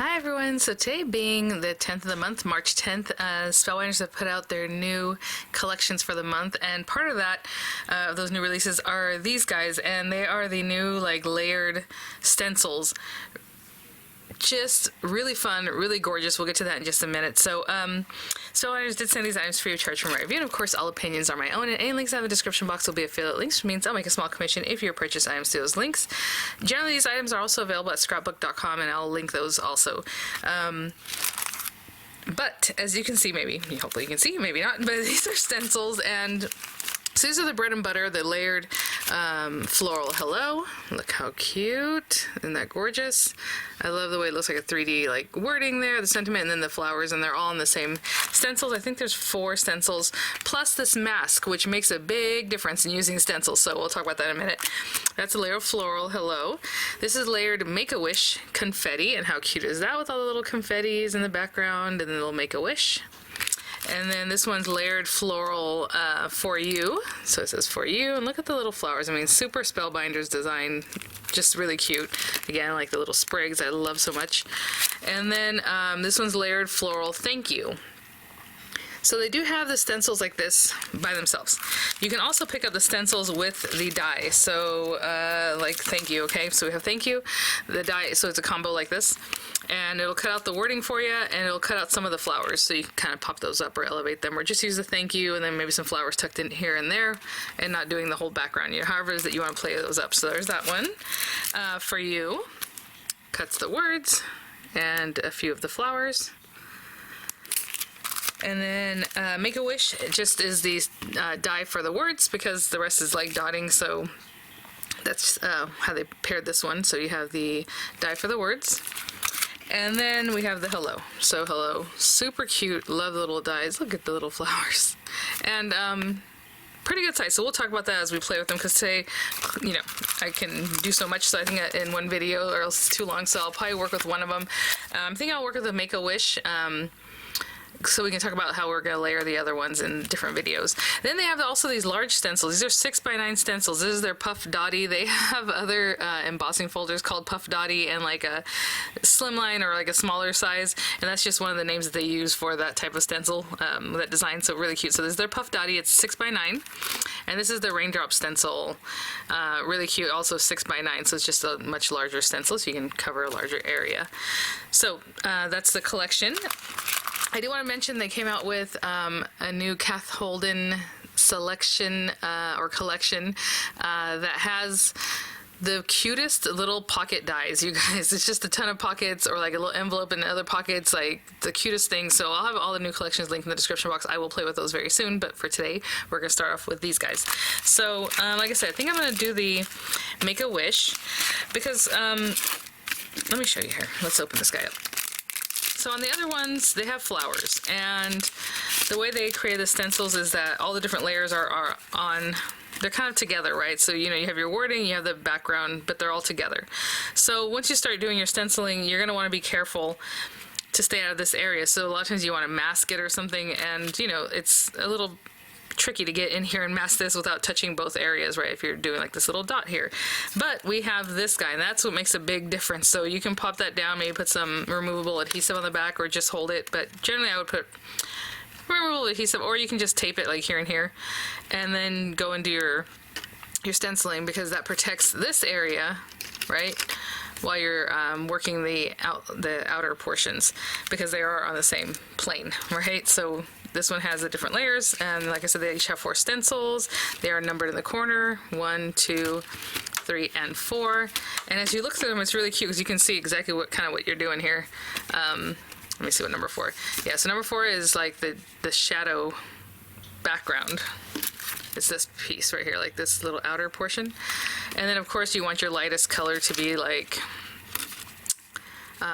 Hi everyone, so today being the 10th of the month, March 10th, Spellbinders have put out their new collections for the month, and part of that, those new releases are these guys, and they are the new like layered stencils. Just really fun, really gorgeous. We'll get to that in just a minute. So, Spellbinders did send these items free of charge from my review, and of course all opinions are my own, and any links in the description box will be affiliate links, which means I'll make a small commission if you purchase items through those links. Generally, these items are also available at scrapbook.com, and I'll link those also. But as you can see, maybe, hopefully you can see, maybe not, but these are stencils, and so these are the bread and butter, the layered floral hello. Look how cute. Isn't that gorgeous? I love the way it looks like a 3D like wording there, the sentiment, and then the flowers, and they're all in the same stencils. I think there's 4 stencils, plus this mask, which makes a big difference in using stencils, so we'll talk about that in a minute. That's a layer of floral hello. This is layered Make-A-Wish confetti, and how cute is that with all the little confettis in the background, and then they'll make a wish. And then this one's layered floral for you. So it says for you, and look at the little flowers. I mean, super Spellbinders design, just really cute. Again, like the little sprigs I love so much. And then this one's layered floral thank you. So they do have the stencils like this by themselves. You can also pick up the stencils with the die. So like thank you, okay? So we have thank you, the die, so it's a combo like this. And it'll cut out the wording for you, and it'll cut out some of the flowers, so you can kind of pop those up or elevate them, or just use the thank you and then maybe some flowers tucked in here and there, and not doing the whole background. However it is that you want to play those up. So there's that one for you. Cuts the words and a few of the flowers. And then Make-A-Wish just is the die for the words, because the rest is like dotting, so that's how they paired this one. So you have the die for the words. And then we have the hello. So hello, super cute, love the little dies. Look at the little flowers. And pretty good size, so we'll talk about that as we play with them, because today, I can do so much, so I think in one video, or else it's too long, so I'll probably work with one of them. I think I'll work with the Make-A-Wish, so we can talk about how we're going to layer the other ones in different videos. Then they have also these large stencils. These are 6x9 stencils. This is their Puff Dotty. They have other embossing folders called Puff Dotty, and like a slimline or like a smaller size, and that's just one of the names that they use for that type of stencil, that design. So really cute. So this is their Puff Dotty. It's 6x9, and this is the Raindrop stencil. Really cute, also 6x9, so it's just a much larger stencil, so you can cover a larger area. So that's the collection. I do want to mention they came out with a new Kath Holden selection or collection that has the cutest little pocket dies, you guys. It's just a ton of pockets, or like a little envelope and other pockets, like the cutest thing. So I'll have all the new collections linked in the description box. I will play with those very soon, but for today, we're going to start off with these guys. So like I said, I think I'm going to do the Make-A-Wish, because let me show you here. Let's open this guy up. So on the other ones, they have flowers, and the way they create the stencils is that all the different layers are on, they're kind of together, right? So, you have your wording, you have the background, but they're all together. So once you start doing your stenciling, you're going to want to be careful to stay out of this area. So a lot of times you want to mask it or something, and, it's a little tricky to get in here and mask this without touching both areas, right, if you're doing like this little dot here. But we have this guy, and that's what makes a big difference. So you can pop that down, maybe put some removable adhesive on the back, or just hold it, but generally I would put removable adhesive, or you can just tape it like here and here, and then go and do your stenciling, because that protects this area, right, while you're working the outer portions, because they are on the same plane, right? So this one has the different layers, and like I said, they each have 4 stencils. They are numbered in the corner, 1, 2, 3, and 4. And as you look through them, it's really cute, because you can see exactly what you're doing here. Let me see what number 4. Yeah, so number 4 is like the shadow background. It's this piece right here, like this little outer portion. And then of course you want your lightest color to be like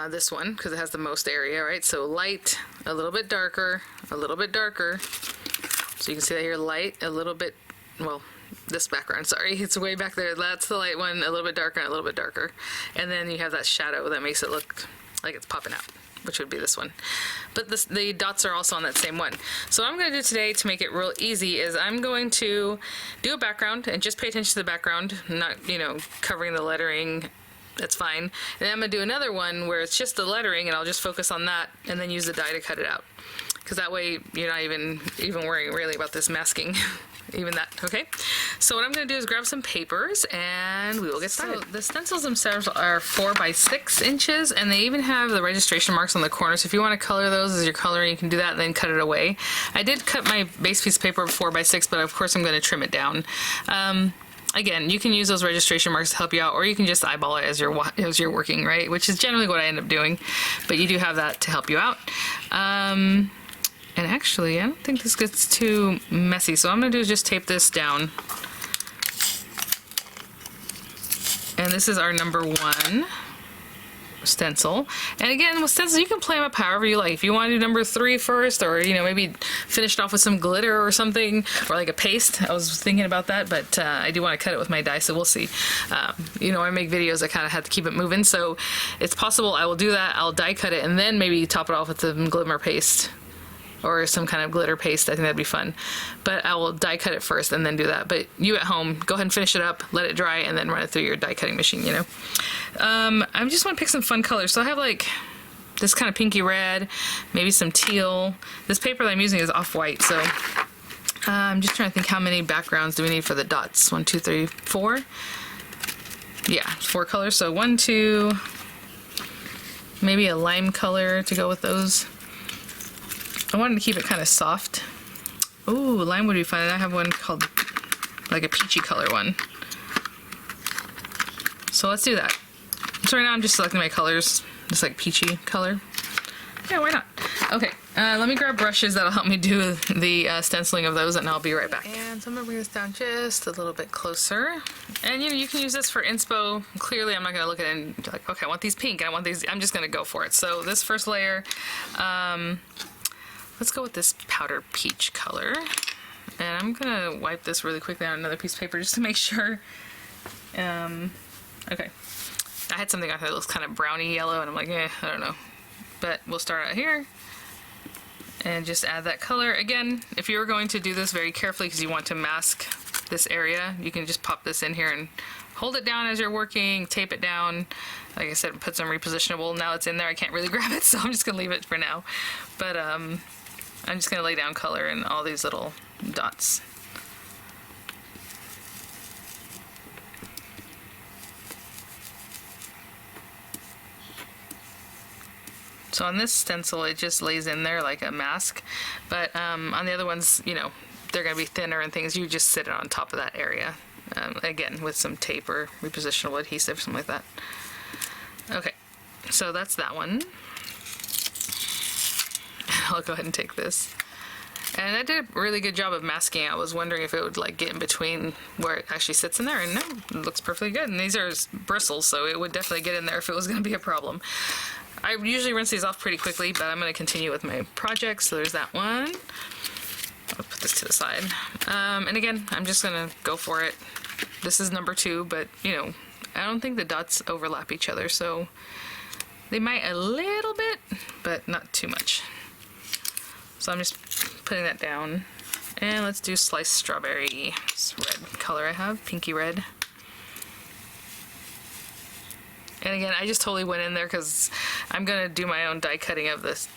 this one, because it has the most area, right? So light, a little bit darker, a little bit darker. So you can see that here, light, a little bit, well, this background, sorry, it's way back there. That's the light one, a little bit darker and a little bit darker. And then you have that shadow that makes it look like it's popping out, which would be this one. But the dots are also on that same one. So what I'm going to do today to make it real easy is I'm going to do a background, and just pay attention to the background, not, covering the lettering that's fine. And then I'm gonna do another one where it's just the lettering, and I'll just focus on that and then use the die to cut it out. Because that way you're not even worrying really about this masking. Even that, okay? So what I'm gonna do is grab some papers and we will get started. So the stencils themselves are 4 by 6 inches, and they even have the registration marks on the corners. So if you want to color those as your coloring, you can do that and then cut it away. I did cut my base piece of paper 4 by 6, but of course I'm gonna trim it down. Again, you can use those registration marks to help you out, or you can just eyeball it as you're working, right? Which is generally what I end up doing, but you do have that to help you out. And actually, I don't think this gets too messy, so what I'm gonna do is just tape this down. And this is our number 1 stencil. And again, with stencils, you can play them up however you like. If you want to do number 3 first, or maybe finish it off with some glitter or something, or like a paste. I was thinking about that, but I do want to cut it with my die, so we'll see. I make videos, I kind of have to keep it moving, so it's possible I will do that. I'll die cut it and then maybe top it off with some glimmer paste or some kind of glitter paste. I think that'd be fun. But I will die cut it first and then do that. But you at home, go ahead and finish it up, let it dry, and then run it through your die cutting machine, I just want to pick some fun colors. So I have like this kind of pinky red, maybe some teal. This paper that I'm using is off-white, so I'm just trying to think how many backgrounds do we need for the dots. 1, 2, 3, 4. Yeah, 4 colors. So 1, 2, maybe a lime color to go with those. I wanted to keep it kind of soft. Ooh, lime would be fun. And I have one called like a peachy color one. So let's do that. So right now I'm just selecting my colors, just like peachy color. Yeah, why not? Okay, let me grab brushes that'll help me do the stenciling of those, and I'll be right back. And so I'm gonna bring this down just a little bit closer. And you can use this for inspo. Clearly I'm not gonna look at it and be like, okay, I want these pink, I want these, I'm just gonna go for it. So this first layer, let's go with this powder peach color. And I'm gonna wipe this really quickly on another piece of paper just to make sure. Okay. I had something out here that looks kind of browny yellow, and I'm like, I don't know. But we'll start out here and just add that color. Again, if you were going to do this very carefully because you want to mask this area, you can just pop this in here and hold it down as you're working, tape it down. Like I said, put some repositionable. Now it's in there, I can't really grab it, so I'm just gonna leave it for now. But I'm just gonna lay down color in all these little dots. So on this stencil, it just lays in there like a mask, but on the other ones, they're gonna be thinner and things. You just sit it on top of that area, again with some tape or repositionable adhesive, something like that. Okay, so that's that one. I'll go ahead and take this. And I did a really good job of masking it. I was wondering if it would like get in between where it actually sits in there, and no, it looks perfectly good. And these are bristles, so it would definitely get in there if it was gonna be a problem. I usually rinse these off pretty quickly, but I'm going to continue with my project. So there's that one. I'll put this to the side. And again, I'm just going to go for it. This is number 2, but I don't think the dots overlap each other, so they might a little bit, but not too much. So I'm just putting that down. And let's do sliced strawberry. This red color I have, pinky red. And again, I just totally went in there because I'm going to do my own die cutting of this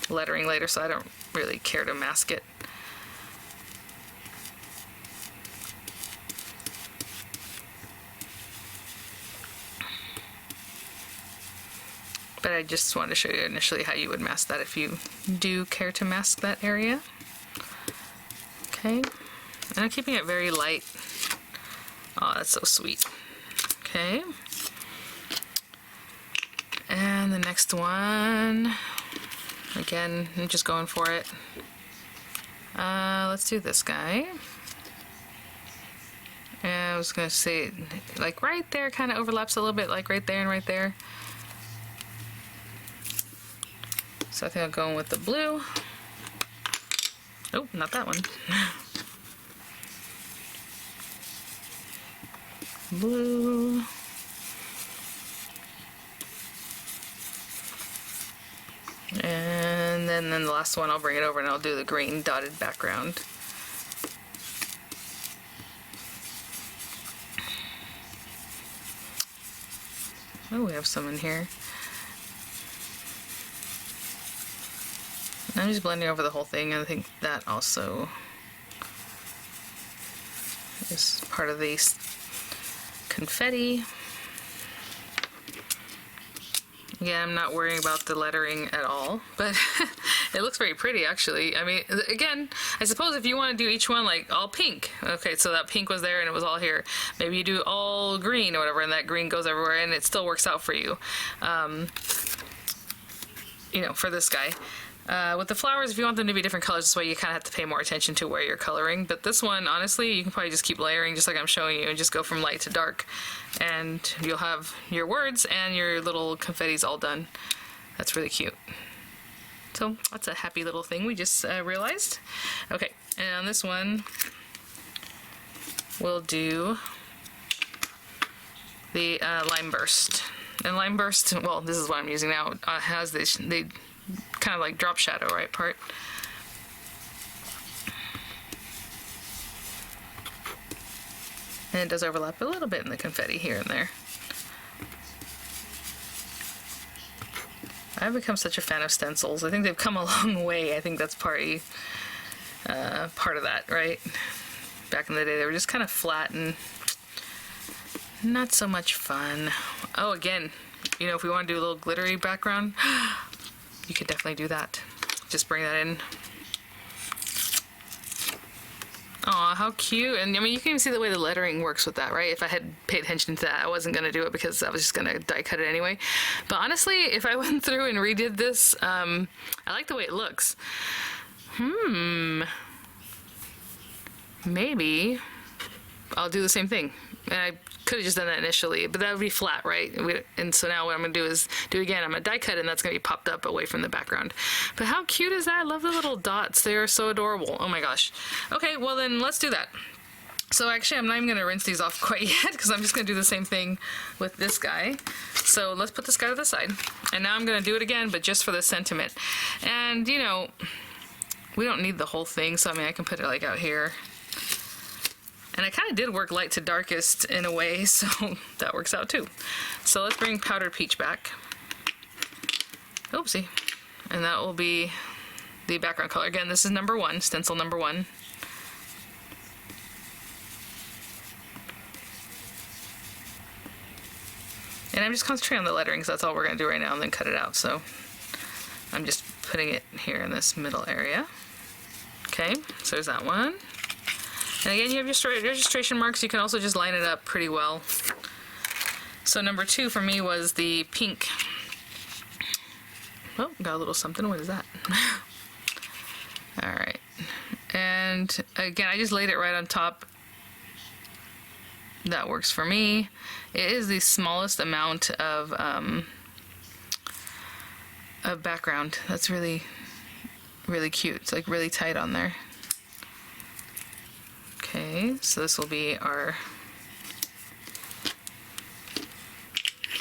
lettering later, so I don't really care to mask it. But I just wanted to show you initially how you would mask that if you do care to mask that area. Okay, and I'm keeping it very light. Oh, that's so sweet. Okay. And the next one, again, I'm just going for it. Let's do this guy. And I was gonna say, like right there kind of overlaps a little bit, like right there and right there. So I think I'll go in with the blue. Oh, not that one. Blue. And then the last one, I'll bring it over and I'll do the green dotted background. Oh, we have some in here. I'm just blending over the whole thing, and I think that also is part of the confetti. Yeah, I'm not worrying about the lettering at all, but it looks very pretty actually. I mean, again, I suppose if you want to do each one like all pink, okay, so that pink was there and it was all here. Maybe you do all green or whatever, and that green goes everywhere, and it still works out for you. You know, for this guy. With the flowers, if you want them to be different colors, this way you kind of have to pay more attention to where you're coloring. But this one, honestly, you can probably just keep layering just like I'm showing you and just go from light to dark. And you'll have your words and your little confettis all done. That's really cute. So that's a happy little thing we just realized. Okay, and on this one, we'll do the Lime Burst. And Lime Burst, well, this is what I'm using now, has this, they kind of like drop shadow, right, part. And it does overlap a little bit in the confetti here and there. I've become such a fan of stencils. I think they've come a long way. I think that's part of that, right? Back in the day, they were just kind of flat and not so much fun. Oh, again, you know, if we want to do a little glittery background, you could definitely do that. Just bring that in. Aw, how cute. And I mean, you can even see the way the lettering works with that, right? If I had paid attention to that, I wasn't going to do it because I was just going to die cut it anyway. But honestly, if I went through and redid this, I like the way it looks. Maybe I'll do the same thing. And I could have just done that initially, but that would be flat, right? And so now what I'm going to do is do it again. I'm going to die cut it, and that's going to be popped up away from the background. But how cute is that? I love the little dots. They are so adorable. Oh my gosh. Okay, well then let's do that. So actually, I'm not even going to rinse these off quite yet because I'm just going to do the same thing with this guy. So let's put this guy to the side. And now I'm going to do it again, but just for the sentiment. And, you know, we don't need the whole thing, so I mean, I can put it like out here. And I kind of did work light to darkest in a way, so that works out too. So let's bring Powdered Peach back. Oopsie. And that will be the background color. Again, this is number 1, stencil number 1. And I'm just concentrating on the lettering because that's all we're going to do right now, and then cut it out. So I'm just putting it here in this middle area. Okay, so there's that one. And again, you have your registration marks. You can also just line it up pretty well. So number 2 for me was the pink. Oh, got a little something. What is that? All right. And again, I just laid it right on top. That works for me. It is the smallest amount of background. That's really, really cute. It's like really tight on there. Okay, so this will be our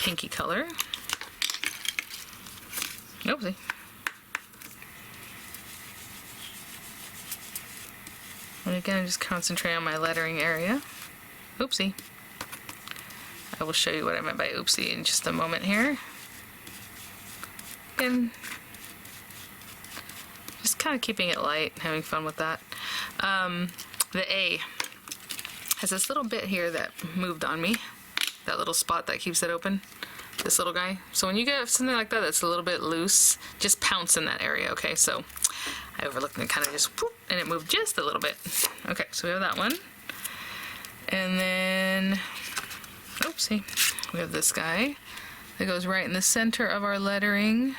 pinky color. Oopsie. And again, just concentrate on my lettering area. Oopsie. I will show you what I meant by oopsie in just a moment here. Again, just kind of keeping it light, having fun with that. The A has this little bit here that moved on me, that little spot that keeps it open, this little guy. So when you get something like that that's a little bit loose, just pounce in that area, okay? So I overlooked and kind of just whoop, and it moved just a little bit. Okay, so we have that one. And then, oopsie, we have this guy that goes right in the center of our lettering.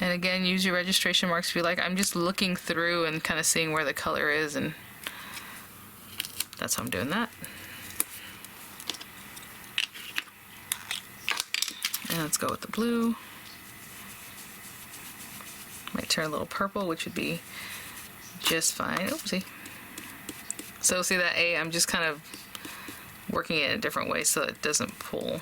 And again, use your registration marks if you like. I'm just looking through and kind of seeing where the color is, and that's how I'm doing that. And let's go with the blue. Might turn a little purple, which would be just fine. Oopsie. So see that A, I'm just kind of working it in a different way so it doesn't pull.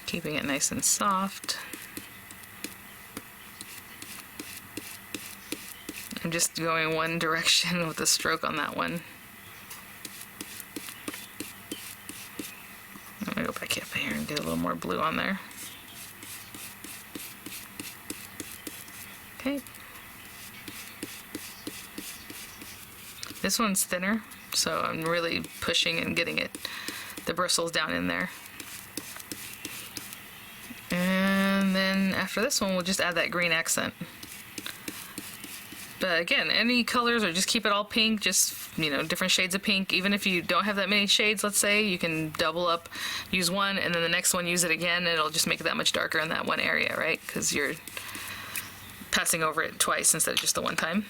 Keeping it nice and soft. I'm just going one direction with the stroke on that one. I'm gonna go back up here and get a little more blue on there. Okay. This one's thinner, so I'm really pushing and getting the bristles down in there. And then after this one, we'll just add that green accent. But again, any colors, or just keep it all pink, just, you know, different shades of pink. Even if you don't have that many shades, let's say, you can double up, use one, and then the next one use it again, and it'll just make it that much darker in that one area, right? Because you're passing over it twice instead of just the one time.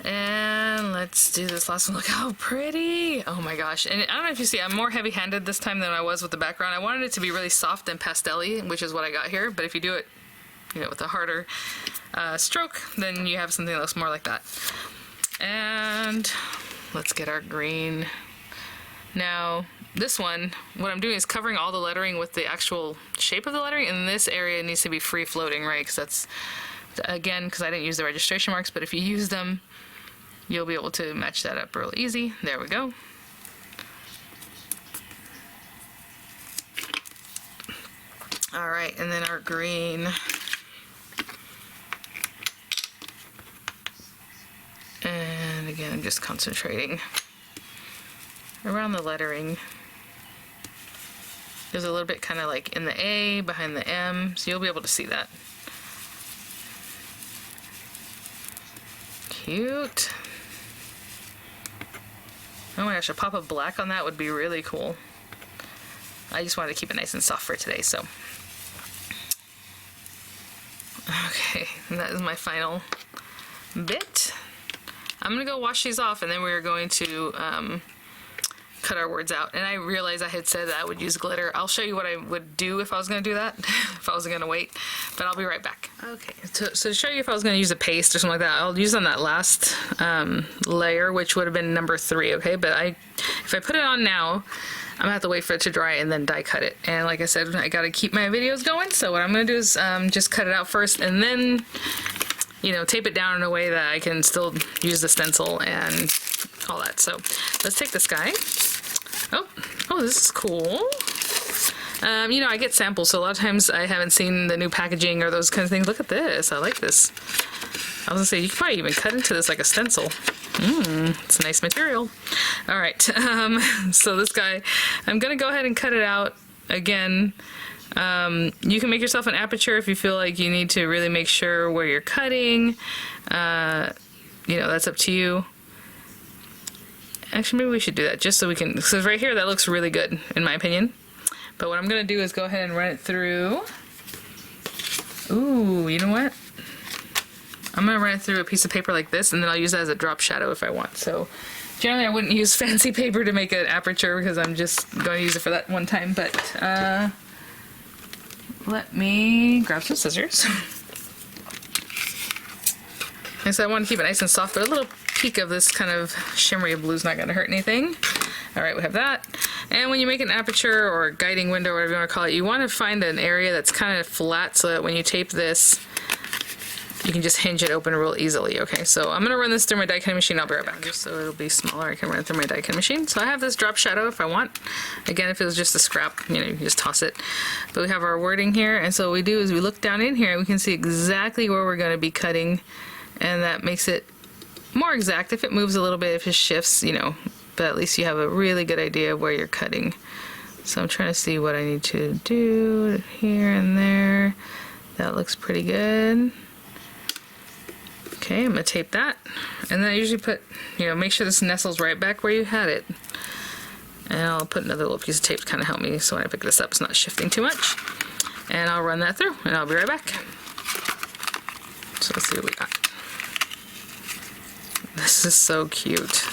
And let's do this last one. Look how pretty! Oh my gosh. And I don't know if you see, I'm more heavy-handed this time than I was with the background. I wanted it to be really soft and pastel-y, which is what I got here. But if you do it, you know, with a harder stroke, then you have something that looks more like that. And let's get our green. Now, this one, what I'm doing is covering all the lettering with the actual shape of the lettering, and this area needs to be free-floating, right? Because that's, again, because I didn't use the registration marks, but if you use them, you'll be able to match that up real easy. There we go. All right, and then our green. And again, I'm just concentrating around the lettering. There's a little bit kind of like in the A, behind the M, so you'll be able to see that. Cute. Oh my gosh, a pop of black on that would be really cool. I just wanted to keep it nice and soft for today, so. Okay, and that is my final bit. I'm gonna go wash these off, and then we're going to cut our words out. And I realized I had said that I would use glitter. I'll show you what I would do if I was gonna do that, if I wasn't gonna wait, but I'll be right back. Okay, so to show you if I was gonna use a paste or something like that, I'll use on that last layer, which would have been number 3, okay? But if I put it on now, I'm gonna have to wait for it to dry and then die cut it. And like I said, I gotta keep my videos going, so what I'm gonna do is just cut it out first, and then, you know, tape it down in a way that I can still use the stencil and all that. So let's take this guy. Oh, this is cool. You know, I get samples, so a lot of times I haven't seen the new packaging or those kinds of things. Look at this, I like this. I was gonna say, you could probably even cut into this like a stencil. It's a nice material. All right, so this guy, I'm gonna go ahead and cut it out again. You can make yourself an aperture if you feel like you need to really make sure where you're cutting. You know, that's up to you. Actually, maybe we should do that just so we can, because right here that looks really good in my opinion. But what I'm gonna do is go ahead and run it through. Ooh, you know what? I'm gonna run it through a piece of paper like this, and then I'll use that as a drop shadow if I want. So generally I wouldn't use fancy paper to make an aperture because I'm just going to use it for that one time, but let me grab some scissors. And so I want to keep it nice and soft, but a little peek of this kind of shimmery blue is not going to hurt anything. All right, we have that. And when you make an aperture or a guiding window, whatever you want to call it, you want to find an area that's kind of flat so that when you tape this, you can just hinge it open real easily. Okay, so I'm going to run this through my die cutting machine. I'll be right back. Just so it'll be smaller, I can run it through my die cutting machine. So I have this drop shadow if I want. Again, if it was just a scrap, you know, you can just toss it. But we have our wording here, and so what we do is we look down in here and we can see exactly where we're going to be cutting, and that makes it more exact. If it moves a little bit, if it shifts, you know, but at least you have a really good idea of where you're cutting. So I'm trying to see what I need to do here and there. That looks pretty good. Okay, I'm gonna tape that, and then I usually put, you know, make sure this nestles right back where you had it. And I'll put another little piece of tape to kind of help me so when I pick this up it's not shifting too much. And I'll run that through, and I'll be right back. So let's see what we got. This is so cute.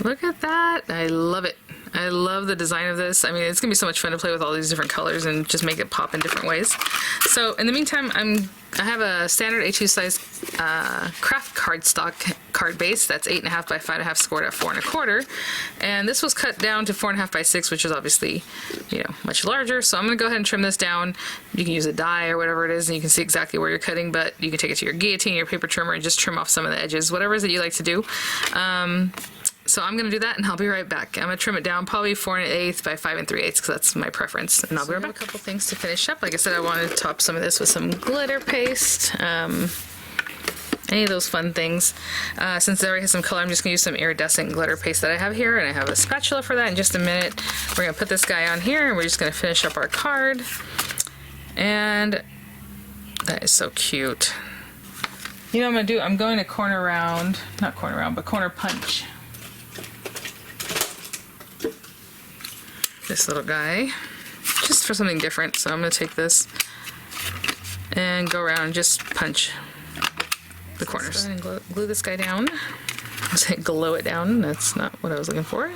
Look at that, I love it. I love the design of this. I mean, it's gonna be so much fun to play with all these different colors and just make it pop in different ways. So in the meantime, I'm I have a standard A2 size craft cardstock card base that's 8.5 by 5.5 scored at 4 1/4, and this was cut down to 4.5 by 6, which is obviously, you know, much larger. So I'm going to go ahead and trim this down. You can use a die or whatever it is, and you can see exactly where you're cutting. But you can take it to your guillotine, your paper trimmer, and just trim off some of the edges, whatever it is that you like to do. So I'm going to do that, and I'll be right back. I'm going to trim it down probably 4 1/8 by 5 3/8 because that's my preference, and I'll be right back. A couple things to finish up. Like I said, I wanted to top some of this with some glitter paste. Any of those fun things. Since it already has some color, I'm just going to use some iridescent glitter paste that I have here, and I have a spatula for that. In just a minute, we're going to put this guy on here, and we're just going to finish up our card. And that is so cute. You know what I'm going to do? I'm going to corner round, not corner round, but corner punch this little guy, just for something different. So I'm going to take this and go around and just punch the corners. And glue this guy down. I say glow it down. That's not what I was looking for.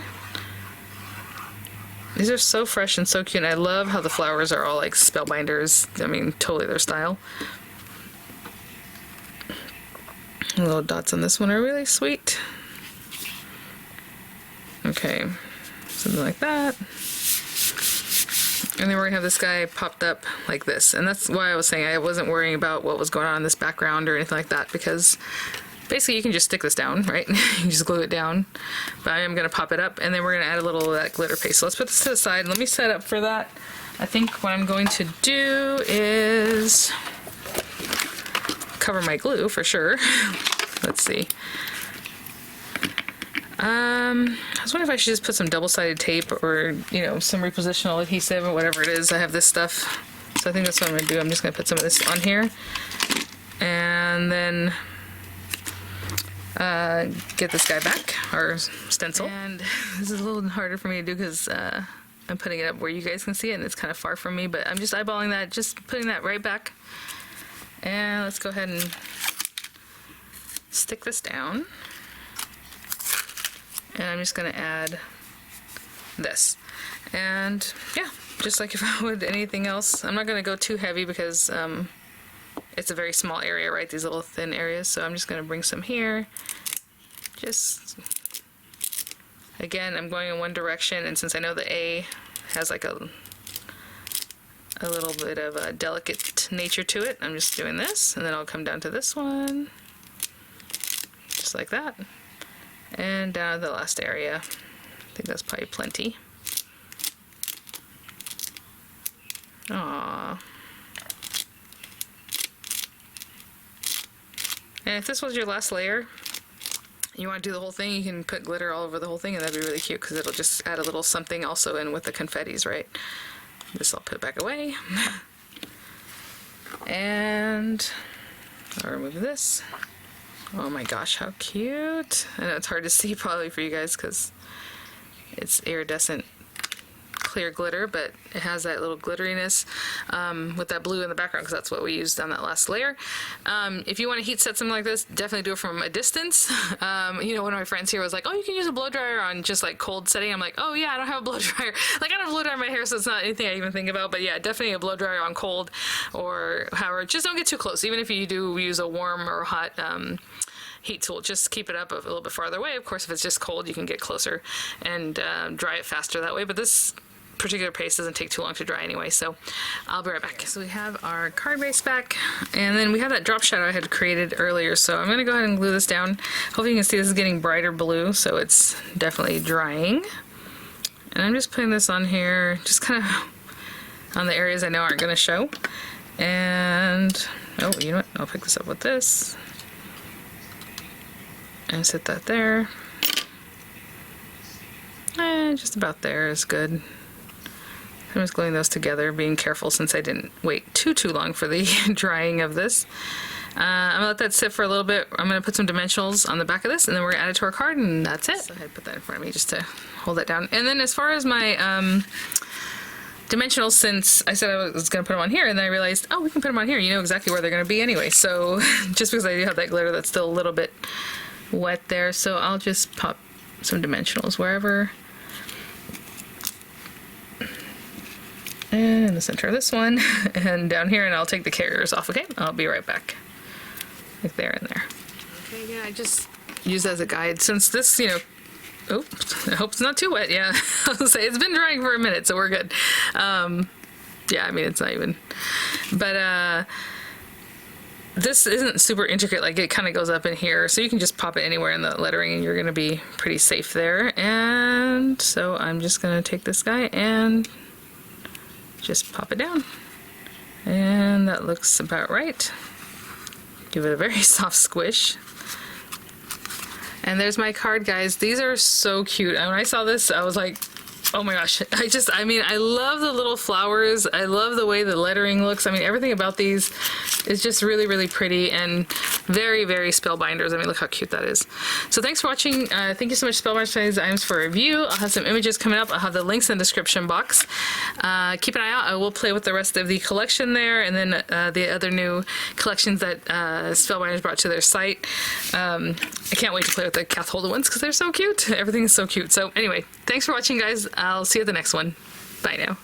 These are so fresh and so cute. And I love how the flowers are all like Spellbinders. I mean, totally their style. The little dots on this one are really sweet. Okay, something like that. And then we're gonna have this guy popped up like this. And that's why I was saying I wasn't worrying about what was going on in this background or anything like that, because basically you can just stick this down, right? You can just glue it down. But I am gonna pop it up, and then we're gonna add a little of that glitter paste. So let's put this to the side. Let me set up for that. I think what I'm going to do is cover my glue for sure. Let's see. I was wondering if I should just put some double-sided tape or, you know, some repositional adhesive or whatever it is. I have this stuff. So I think that's what I'm going to do. I'm just going to put some of this on here. And then get this guy back, our stencil. And this is a little harder for me to do because I'm putting it up where you guys can see it, and it's kind of far from me. But I'm just eyeballing that, just putting that right back. And let's go ahead and stick this down. And I'm just going to add this. And yeah, just like if I would anything else. I'm not going to go too heavy because it's a very small area, right? These little thin areas. So I'm just going to bring some here. Just, again, I'm going in one direction. And since I know the A has like a little bit of a delicate nature to it, I'm just doing this. And then I'll come down to this one. Just like that. And down to the last area. I think that's probably plenty. Aww. And if this was your last layer, you want to do the whole thing, you can put glitter all over the whole thing, and that'd be really cute because it'll just add a little something also in with the confettis, right? This I'll put back away. And I'll remove this. Oh my gosh, how cute. I know it's hard to see probably for you guys because it's iridescent clear glitter, but it has that little glitteriness with that blue in the background because that's what we used on that last layer. If you want to heat set something like this, definitely do it from a distance. You know, one of my friends here was like, oh, you can use a blow dryer on just like cold setting. I'm like, oh yeah, I don't have a blow dryer. Like I don't have a blow dryer in my hair, so it's not anything I even think about, but yeah, definitely a blow dryer on cold or however, just don't get too close. Even if you do use a warm or hot heat tool, just keep it up a little bit farther away. Of course, if it's just cold, you can get closer and dry it faster that way, but this particular paste doesn't take too long to dry anyway, so I'll be right back. So we have our card base back, and then we have that drop shadow I had created earlier, so I'm going to go ahead and glue this down. Hopefully you can see this is getting brighter blue, so it's definitely drying. And I'm just putting this on here, just kind of on the areas I know aren't going to show. And, oh, you know what, I'll pick this up with this. And set that there. And just about there is good. I'm just gluing those together, being careful since I didn't wait too long for the drying of this. I'm gonna let that sit for a little bit. I'm gonna put some dimensionals on the back of this, and then we're gonna add it to our card, and that's it. So I had to put that in front of me just to hold that down. And then as far as my dimensionals, since I said I was gonna put them on here, and then I realized, oh, we can put them on here. You know exactly where they're gonna be anyway. So just because I do have that glitter that's still a little bit wet there, so I'll just pop some dimensionals wherever. And in the center of this one, and down here, and I'll take the carriers off, okay? I'll be right back. Like there and there. Okay, yeah, I just use that as a guide since this, you know, oh, I hope it's not too wet, yeah. I was gonna say, it's been drying for a minute, so we're good. Yeah, I mean, it's not even, but, this isn't super intricate, like it kind of goes up in here, so you can just pop it anywhere in the lettering and you're going to be pretty safe there. And so I'm just going to take this guy and just pop it down. And that looks about right. Give it a very soft squish. And there's my card, guys. These are so cute. And when I saw this, I was like, oh my gosh. I mean, I love the little flowers. I love the way the lettering looks. I mean, everything about these is just really, really pretty and very, very Spellbinders. I mean, look how cute that is. So thanks for watching. Thank you so much, Spellbinders, for these items for review. I'll have some images coming up. I'll have the links in the description box. Keep an eye out. I will play with the rest of the collection there, and then the other new collections that Spellbinders brought to their site. I can't wait to play with the Kath Holden ones because they're so cute. Everything is so cute. So anyway, thanks for watching, guys. I'll see you at the next one. Bye now.